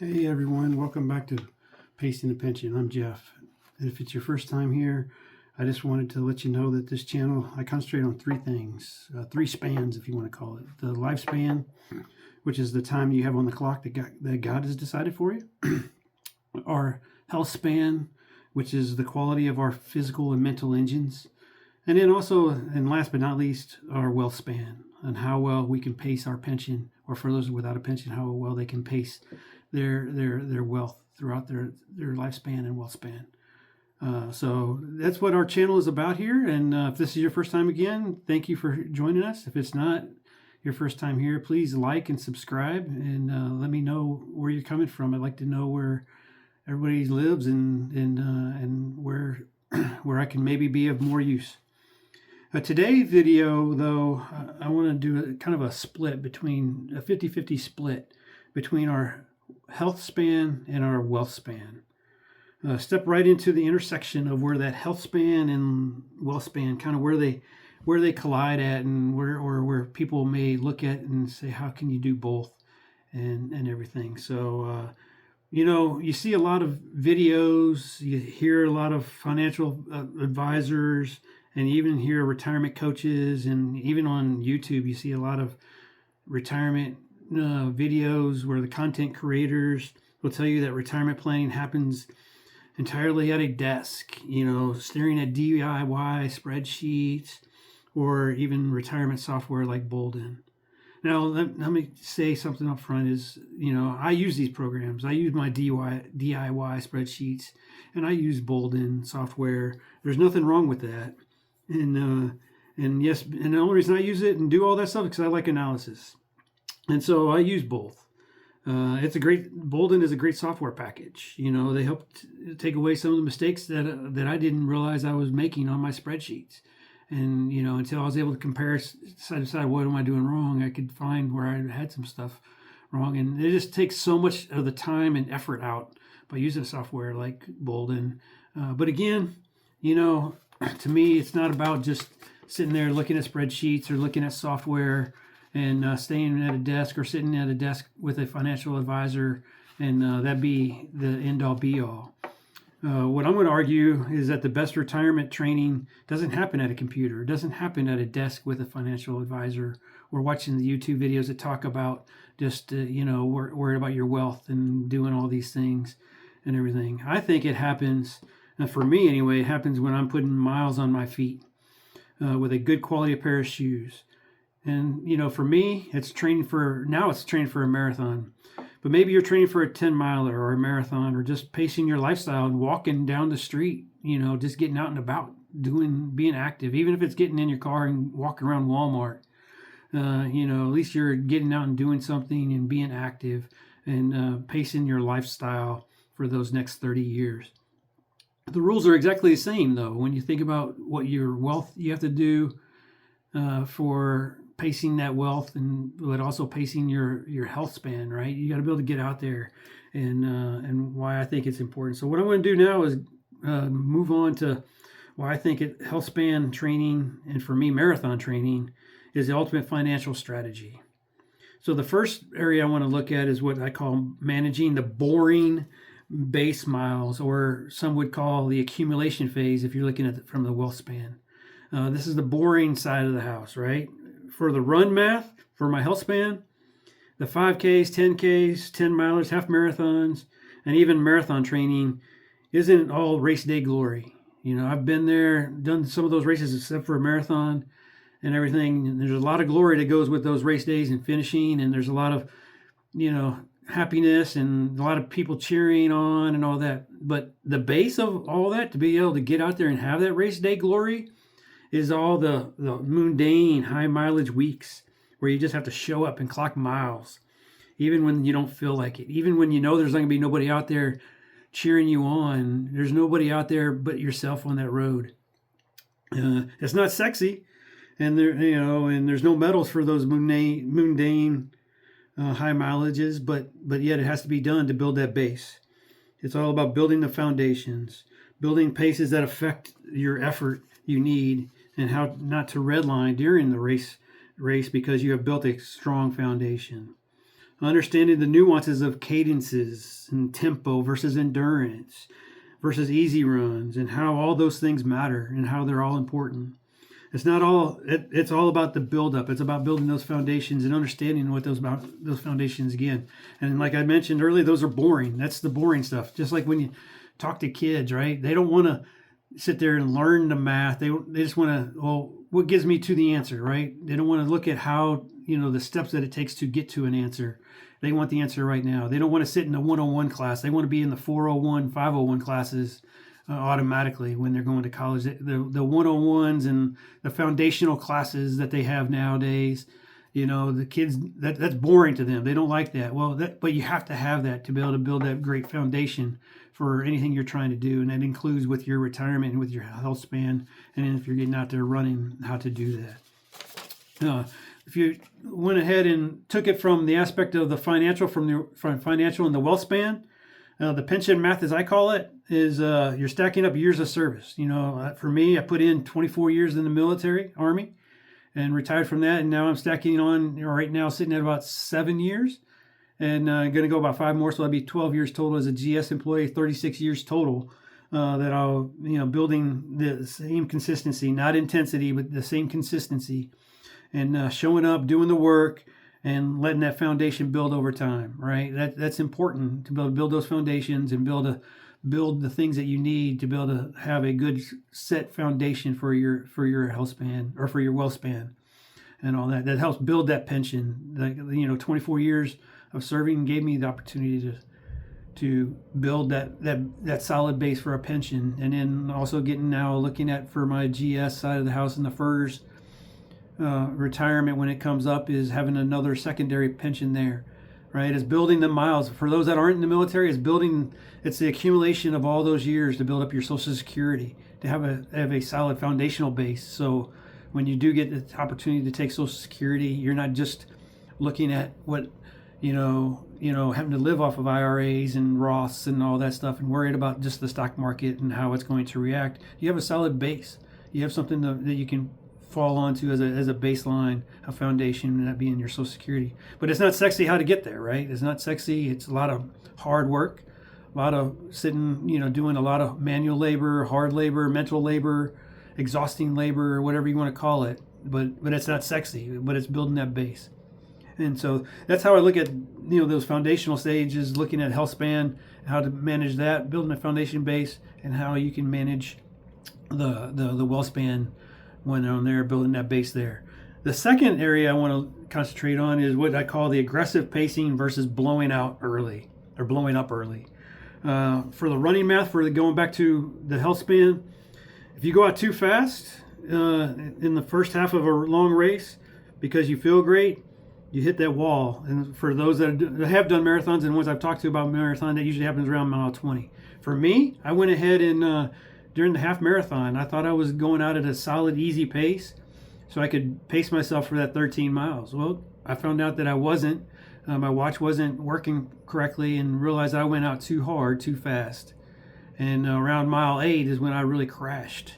Hey everyone, welcome back to Pasting the Pension. I'm Jeff. And if it's your first time here, I just wanted to let you know that this channel, I concentrate on three things, three spans if you want to call it. The lifespan, which is the time you have on the clock that God has decided for you. Our health span, which is the quality of our physical and mental engines. And then also, and last but not least, our wealth span and how well we can pace our pension, or for those without a pension, how well they can pace their wealth throughout their lifespan and wealth span. So that's what our channel is about here. And if this is your first time again, thank you for joining us. If it's not your first time here, please like and subscribe and let me know where you're coming from. I'd like to know where everybody lives and where where I can maybe be of more use. Today's video, though, I want to do kind of a split between a 50-50 split between our health span and our wealth span. Step right into the intersection of where that health span and wealth span, kind of where they collide at, and where people may look at and say, how can you do both, and everything. So you see a lot of videos, you hear a lot of financial advisors, and even hear retirement coaches, and even on YouTube, you see a lot of retirement videos where the content creators will tell you that retirement planning happens entirely at a desk, staring at DIY spreadsheets or even retirement software like Bolden. Now, let me say something up front is, I use these programs. I use my DIY spreadsheets, and I use Bolden software. There's nothing wrong with that. And yes, and the only reason I use it and do all that stuff is because I like analysis. And so I use both. Bolden is a great software package. They help take away some of the mistakes that I didn't realize I was making on my spreadsheets. And, until I was able to compare, decide what am I doing wrong, I could find where I had some stuff wrong. And it just takes so much of the time and effort out by using a software like Bolden. But again, to me, it's not about just sitting there looking at spreadsheets or looking at software and staying at a desk or sitting at a desk with a financial advisor and that be the end-all be-all. What I'm going to argue is that the best retirement training doesn't happen at a computer. It doesn't happen at a desk with a financial advisor or watching the YouTube videos that talk about just, worried about your wealth and doing all these things and everything. I think it happens, and for me anyway, it happens when I'm putting miles on my feet with a good quality pair of shoes. And, for me, it's training for a marathon. But maybe you're training for a 10-miler or a marathon or just pacing your lifestyle and walking down the street, just getting out and about, being active, even if it's getting in your car and walking around Walmart. At least you're getting out and doing something and being active and pacing your lifestyle for those next 30 years. The rules are exactly the same, though, when you think about what your wealth you have to do for pacing that wealth, but also pacing your health span, right? You got to be able to get out there, and why I think it's important. So what I'm going to do now is move on to why I think health span training, and for me marathon training, is the ultimate financial strategy. So the first area I want to look at is what I call managing the boring base miles, or some would call the accumulation phase if you're looking at it from the wealth span. This is the boring side of the house, right? For the run math, for my health span, the 5Ks, 10Ks, 10 milers, half marathons, and even marathon training isn't all race day glory. I've been there, done some of those races except for a marathon and everything. And there's a lot of glory that goes with those race days and finishing. And there's a lot of, happiness and a lot of people cheering on and all that. But the base of all that, to be able to get out there and have that race day glory, is all the mundane high mileage weeks where you just have to show up and clock miles, even when you don't feel like it, even when there's not going to be nobody out there cheering you on. There's nobody out there but yourself on that road. It's not sexy, and there's no medals for those mundane high mileages, but yet it has to be done to build that base. It's all about building the foundations, building paces that affect your effort you need, and how not to redline during the race because you have built a strong foundation. understanding the nuances of cadences and tempo versus endurance versus easy runs, and how all those things matter and how they're all important. It's not all. It's all about the buildup. It's about building those foundations and understanding what those foundations again. And like I mentioned earlier, those are boring. That's the boring stuff. Just like when you talk to kids, right? They don't want to sit there and learn the math. They just want to, well, what gives me to the answer, right? They don't want to look at how, the steps that it takes to get to an answer. They want the answer right now. They don't want to sit in a 101 class. They want to be in the 401, 501 classes automatically when they're going to college. The 101s and the foundational classes that they have nowadays, the kids, that's boring to them. They don't like that. Well, but you have to have that to be able to build that great foundation for anything you're trying to do. And that includes with your retirement and with your health span. And then if you're getting out there running, how to do that. If you went ahead and took it from the aspect of the financial, from financial and the wealth span, the pension math, as I call it, is you're stacking up years of service. For me, I put in 24 years in the military, Army, and retired from that. And now I'm stacking on, right now, sitting at about 7 years. And going to go about 5 more, so that'll be 12 years total as a GS employee, 36 years total that I'll, building the same consistency, not intensity, but the same consistency, and showing up, doing the work, and letting that foundation build over time, right? That's important to be able to build those foundations and build the things that you need to be able to have a good set foundation for your health span or for your wealth span and all that. That helps build that pension. 24 years of serving gave me the opportunity to build that solid base for a pension, and then also looking at for my GS side of the house and the FERS retirement when it comes up is having another secondary pension there, right? It's building the miles. For those that aren't in the military, it's the accumulation of all those years to build up your Social Security, to have a solid foundational base. So when you do get the opportunity to take Social Security, you're not just looking at what having to live off of IRAs and Roths and all that stuff and worried about just the stock market and how it's going to react. You have a solid base. You have something that you can fall onto as a baseline, a foundation, and that being your Social Security. But it's not sexy how to get there, right? It's not sexy. It's a lot of hard work, a lot of sitting, doing a lot of manual labor, hard labor, mental labor, exhausting labor, whatever you want to call it. But it's not sexy, but it's building that base. And so that's how I look at those foundational stages, looking at health span, how to manage that, building a foundation base, and how you can manage the wealth span when on there, building that base there. The second area I want to concentrate on is what I call the aggressive pacing versus blowing up early. For the running math, going back to the health span, if you go out too fast in the first half of a long race because you feel great, you hit that wall. And for those that have done marathons and ones I've talked to about marathon, that usually happens around mile 20. For me, I went ahead and during the half marathon, I thought I was going out at a solid, easy pace so I could pace myself for that 13 miles. Well, I found out that I wasn't. My watch wasn't working correctly and realized I went out too hard, too fast. And around mile 8 is when I really crashed,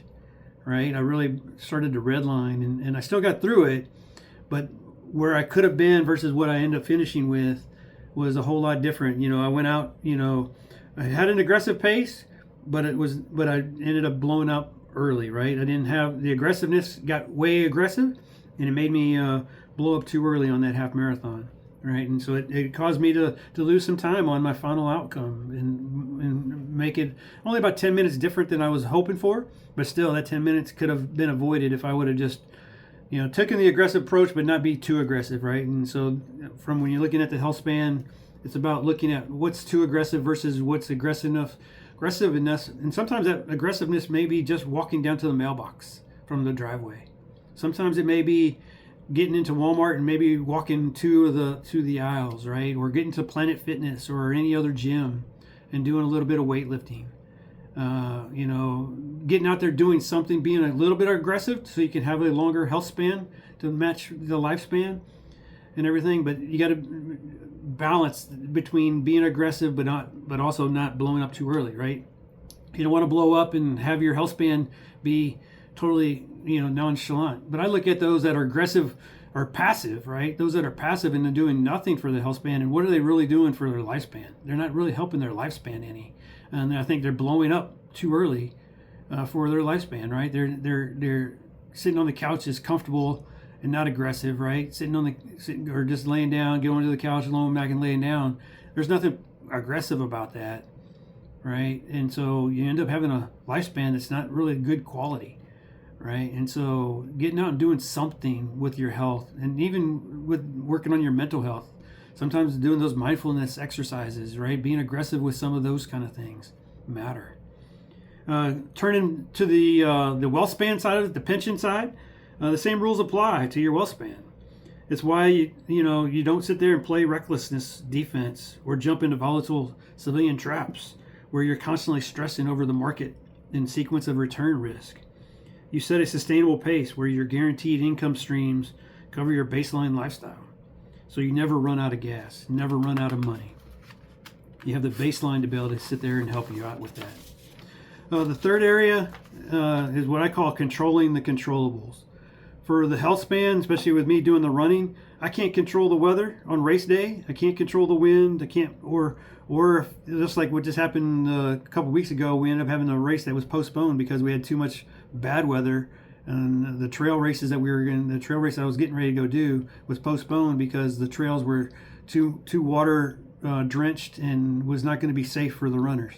right? I really started to redline, and I still got through it, but where I could have been versus what I ended up finishing with was a whole lot different. I went out, I had an aggressive pace, but I ended up blowing up early, right? I didn't have the aggressiveness, got way aggressive, and it made me blow up too early on that half marathon, right? And so it caused me to lose some time on my final outcome and make it only about 10 minutes different than I was hoping for, but still that 10 minutes could have been avoided if I would have just taken the aggressive approach, but not be too aggressive, right? And so from when you're looking at the health span, it's about looking at what's too aggressive versus what's aggressiveness. And sometimes that aggressiveness may be just walking down to the mailbox from the driveway. Sometimes it may be getting into Walmart and maybe walking to the aisles, right? Or getting to Planet Fitness or any other gym and doing a little bit of weightlifting. Getting out there doing something, being a little bit aggressive so you can have a longer health span to match the lifespan and everything. But you got to balance between being aggressive but also not blowing up too early, right? You don't want to blow up and have your health span be totally nonchalant. But I look at those that are are passive, right? Those that are passive and they're doing nothing for the health span, and what are they really doing for their lifespan? They're not really helping their lifespan any, and I think they're blowing up too early for their lifespan, right? They're sitting on the couch is comfortable and not aggressive, right? Sitting or just laying down, going to the couch, lowering back and laying down. There's nothing aggressive about that, right? And so you end up having a lifespan that's not really good quality, right? And so getting out and doing something with your health, and even with working on your mental health, sometimes doing those mindfulness exercises, right? Being aggressive with some of those kind of things matter. Turning to the wealth span side of it, the pension side, the same rules apply to your wealth span. It's why you don't sit there and play recklessness defense or jump into volatile civilian traps where you're constantly stressing over the market and sequence of return risk. You set a sustainable pace where your guaranteed income streams cover your baseline lifestyle. So you never run out of gas, never run out of money. You have the baseline to be able to sit there and help you out with that. The third area is what I call controlling the controllables. For the health span, especially with me doing the running, I can't control the weather on race day. I can't control the wind. I can't, or just like what just happened a couple weeks ago, we ended up having a race that was postponed because we had too much bad weather, and the trail races that the trail race I was getting ready to go do was postponed because the trails were too water drenched and was not going to be safe for the runners.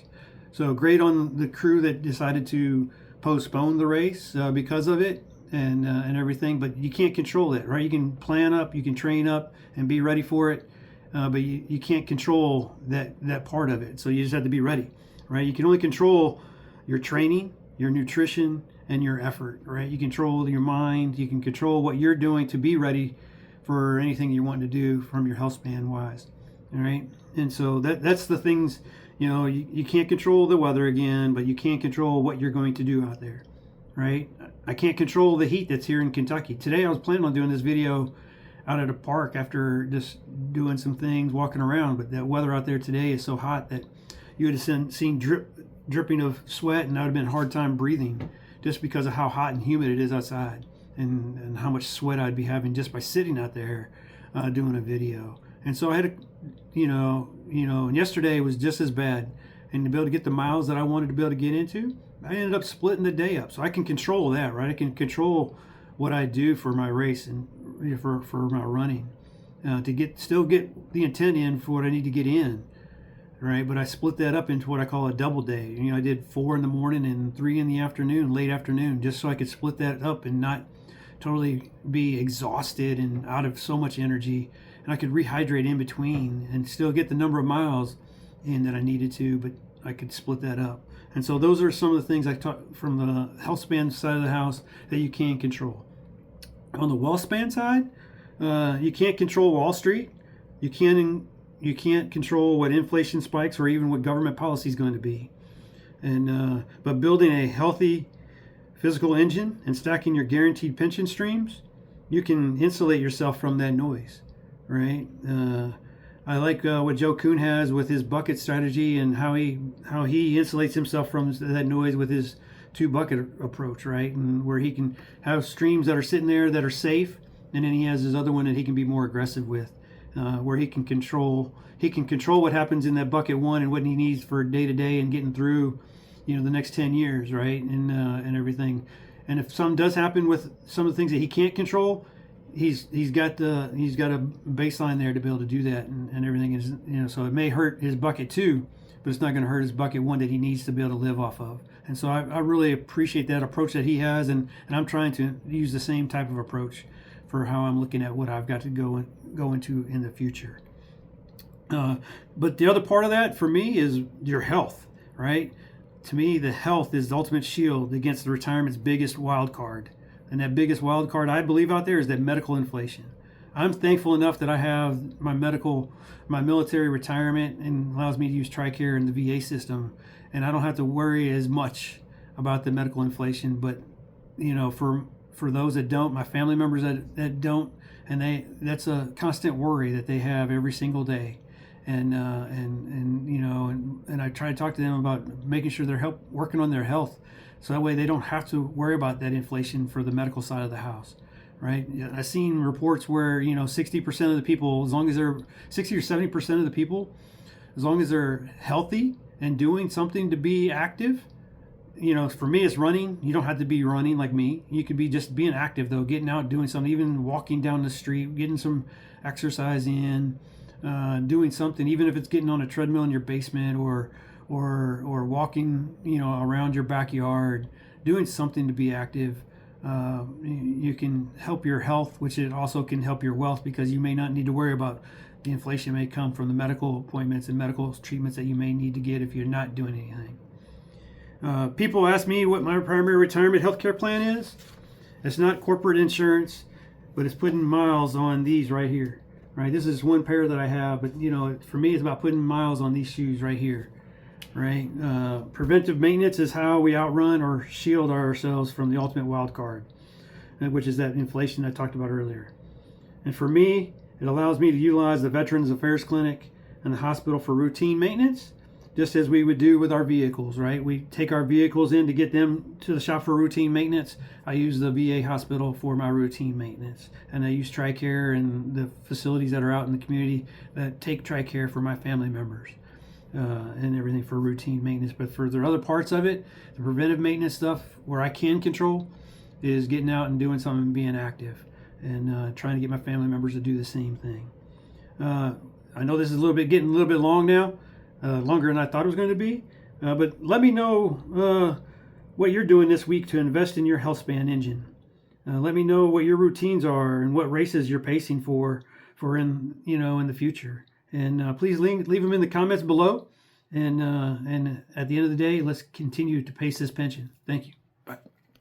So great on the crew that decided to postpone the race because of it and everything, but you can't control it, right? You can plan up, you can train up and be ready for it, but you can't control that part of it. So you just have to be ready, right? You can only control your training, your nutrition, and your effort, right? You control your mind, you can control what you're doing to be ready for anything you want to do from your health span wise, all right? And so that's the things. You can't control the weather again, but you can't control what you're going to do out there, right? I can't control the heat that's here in Kentucky. Today I was planning on doing this video out at a park after just doing some things, walking around, but that weather out there today is so hot that you would have seen dripping of sweat, and that would have been a hard time breathing just because of how hot and humid it is outside, and how much sweat I'd be having just by sitting out there doing a video. And so I had and yesterday was just as bad. And to be able to get the miles that I wanted to be able to get into, I ended up splitting the day up. So I can control that, right? I can control what I do for my race and for my running to still get the intent in for what I need to get in, right? But I split that up into what I call a double day. I did 4 in the morning and 3 in the afternoon, late afternoon, just so I could split that up and not totally be exhausted and out of so much energy. And I could rehydrate in between and still get the number of miles in that I needed to, but I could split that up. And so those are some of the things I taught from the health span side of the house that you can control. On the wealth span side, you can't control Wall Street. You can't control what inflation spikes or even what government policy is going to be. And but building a healthy physical engine and stacking your guaranteed pension streams, you can insulate yourself from that noise. Right. I like what Joe Kuhn has with his bucket strategy and how he insulates himself from that noise with his 2-bucket approach, right? And where he can have streams that are sitting there that are safe, and then he has his other one that he can be more aggressive with, where he can control what happens in that bucket 1 and what he needs for day to day and getting through, the next 10 years, right? And everything. And if something does happen with some of the things that he can't control, he's got a baseline there to be able to do that, and everything is, so it may hurt his bucket 2, but it's not going to hurt his bucket 1 that he needs to be able to live off of. And so I really appreciate that approach that he has, and I'm trying to use the same type of approach for how I'm looking at what I've got to go into in the future. But the other part of that for me is your health, right? To me, the health is the ultimate shield against the retirement's biggest wild card. And that biggest wild card I believe out there is that medical inflation. I'm thankful enough that I have my military retirement and allows me to use TRICARE and the VA system, and I don't have to worry as much about the medical inflation. But for those that don't, my family members that don't, and that's a constant worry that they have every single day. And I try to talk to them about making sure they're working on their health, so that way they don't have to worry about that inflation for the medical side of the house, right? I've seen reports where 60% of the people, as long as they're 60 or 70% of the people, as long as they're healthy and doing something to be active. For me, it's running. You don't have to be running like me. You could be just being active, though, getting out, doing something, even walking down the street, getting some exercise in, doing something, even if it's getting on a treadmill in your basement or walking, around your backyard, doing something to be active. You can help your health, which it also can help your wealth, because you may not need to worry about the inflation may come from the medical appointments and medical treatments that you may need to get if you're not doing anything. People ask me what my primary retirement healthcare plan is. It's not corporate insurance, but it's putting miles on these right here. Right, this is one pair that I have, but for me, it's about putting miles on these shoes right here. Right, preventive maintenance is how we outrun or shield ourselves from the ultimate wild card, which is that inflation I talked about earlier. And for me, it allows me to utilize the Veterans Affairs Clinic and the hospital for routine maintenance, just as we would do with our vehicles, right? We take our vehicles in to get them to the shop for routine maintenance. I use the VA hospital for my routine maintenance. And I use TRICARE and the facilities that are out in the community that take TRICARE for my family members and everything for routine maintenance. But for the other parts of it, the preventive maintenance stuff where I can control is getting out and doing something and being active and trying to get my family members to do the same thing. I know this is getting a little bit long now. Longer than I thought it was going to be. But let me know what you're doing this week to invest in your health span engine. Let me know what your routines are and what races you're pacing for in the future. And please leave them in the comments below. And at the end of the day, let's continue to pace this pension. Thank you.